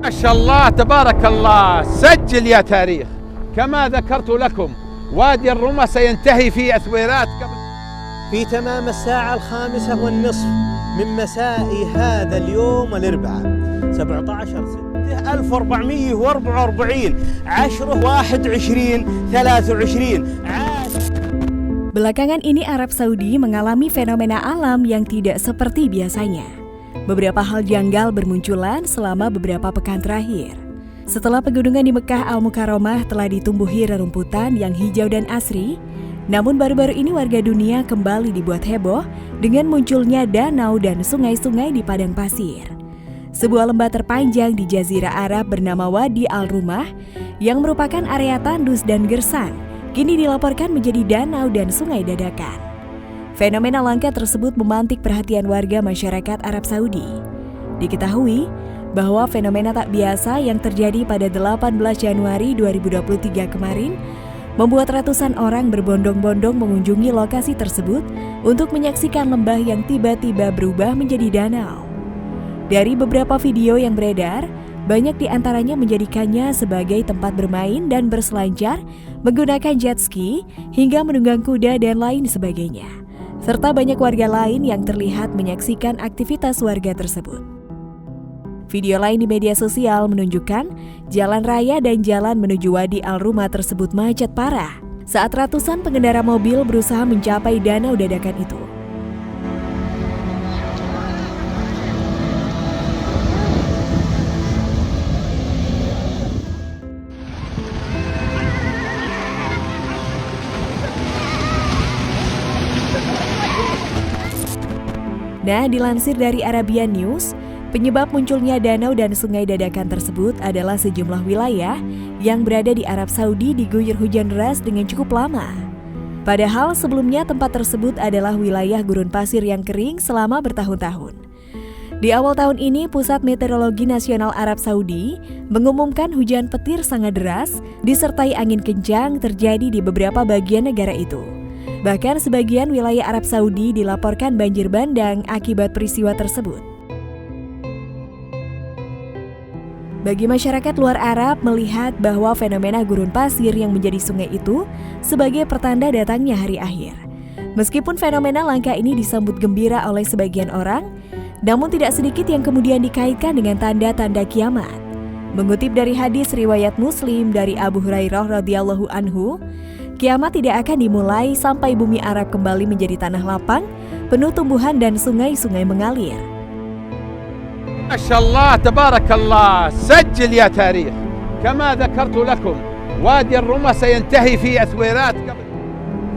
ما شاء الله تبارك الله سجل يا تاريخ كما ذكرت لكم وادي الرمى سينتهي في أثويرات في تمام الساعة 5:30 من مساء هذا اليوم الأربعاء 17/6/1444 10/21/23. Belakangan ini Arab Saudi mengalami fenomena alam yang tidak seperti biasanya. Beberapa hal janggal bermunculan selama beberapa pekan terakhir. Setelah pegunungan di Mekah Al-Mukarramah telah ditumbuhi rerumputan yang hijau dan asri, namun baru-baru ini warga dunia kembali dibuat heboh dengan munculnya danau dan sungai-sungai di padang pasir. Sebuah lembah terpanjang di Jazirah Arab bernama Wadi Al-Rumah yang merupakan area tandus dan gersang, kini dilaporkan menjadi danau dan sungai dadakan. Fenomena langka tersebut memantik perhatian warga masyarakat Arab Saudi. Diketahui bahwa fenomena tak biasa yang terjadi pada 18 Januari 2023 kemarin membuat ratusan orang berbondong-bondong mengunjungi lokasi tersebut untuk menyaksikan lembah yang tiba-tiba berubah menjadi danau. Dari beberapa video yang beredar, banyak di antaranya menjadikannya sebagai tempat bermain dan berselancar, menggunakan jet ski, hingga menunggang kuda dan lain sebagainya. Serta banyak warga lain yang terlihat menyaksikan aktivitas warga tersebut. Video lain di media sosial menunjukkan jalan raya dan jalan menuju Wadi Al-Rumah tersebut macet parah saat ratusan pengendara mobil berusaha mencapai danau dadakan itu. Nah, dilansir dari Arabian News, penyebab munculnya danau dan sungai dadakan tersebut adalah sejumlah wilayah yang berada di Arab Saudi diguyur hujan deras dengan cukup lama. Padahal sebelumnya tempat tersebut adalah wilayah gurun pasir yang kering selama bertahun-tahun. Di awal tahun ini, Pusat Meteorologi Nasional Arab Saudi mengumumkan hujan petir sangat deras disertai angin kencang terjadi di beberapa bagian negara itu. Bahkan sebagian wilayah Arab Saudi dilaporkan banjir bandang akibat peristiwa tersebut. Bagi masyarakat luar Arab melihat bahwa fenomena gurun pasir yang menjadi sungai itu sebagai pertanda datangnya hari akhir. Meskipun fenomena langka ini disambut gembira oleh sebagian orang, namun tidak sedikit yang kemudian dikaitkan dengan tanda-tanda kiamat. Mengutip dari hadis riwayat Muslim dari Abu Hurairah radhiyallahu anhu, kiamat tidak akan dimulai sampai bumi Arab kembali menjadi tanah lapang, penuh tumbuhan dan sungai-sungai mengalir. ما شاء الله تبارك الله سجل يا تاريخ كما ذكرت لكم وادي الرمى سينتهي في أثويرات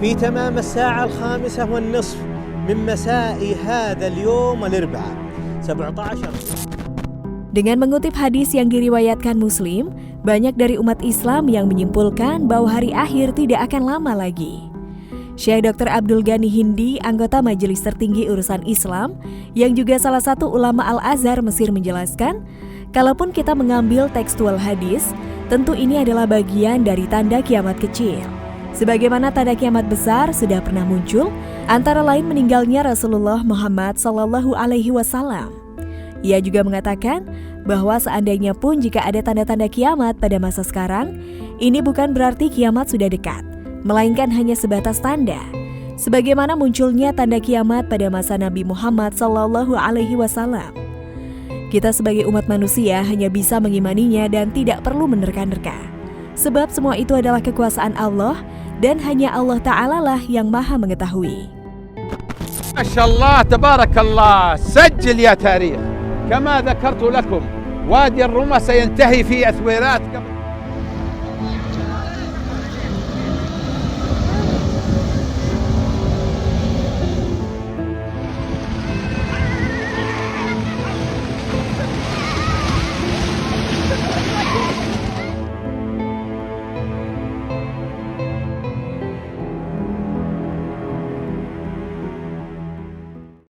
في تمام الساعة 5:30 من مساء هذا اليوم الأربعاء 17. Dengan mengutip hadis yang diriwayatkan Muslim, banyak dari umat Islam yang menyimpulkan bahwa hari akhir tidak akan lama lagi. Syekh Dr. Abdul Ghani Hindi, anggota Majelis Tertinggi Urusan Islam, yang juga salah satu ulama Al-Azhar Mesir menjelaskan, kalaupun kita mengambil tekstual hadis, tentu ini adalah bagian dari tanda kiamat kecil. Sebagaimana tanda kiamat besar sudah pernah muncul, antara lain meninggalnya Rasulullah Muhammad SAW. Ia juga mengatakan bahwa seandainya pun jika ada tanda-tanda kiamat pada masa sekarang, ini bukan berarti kiamat sudah dekat, melainkan hanya sebatas tanda. Sebagaimana munculnya tanda kiamat pada masa Nabi Muhammad SAW. Kita sebagai umat manusia hanya bisa mengimaninya dan tidak perlu menerka-nerka. Sebab semua itu adalah kekuasaan Allah dan hanya Allah Ta'ala lah yang maha mengetahui. Masya Allah, tabarakallah, sajil ya tarikh. كما ذكرت لكم وادي الرمى سينتهي في أثويرات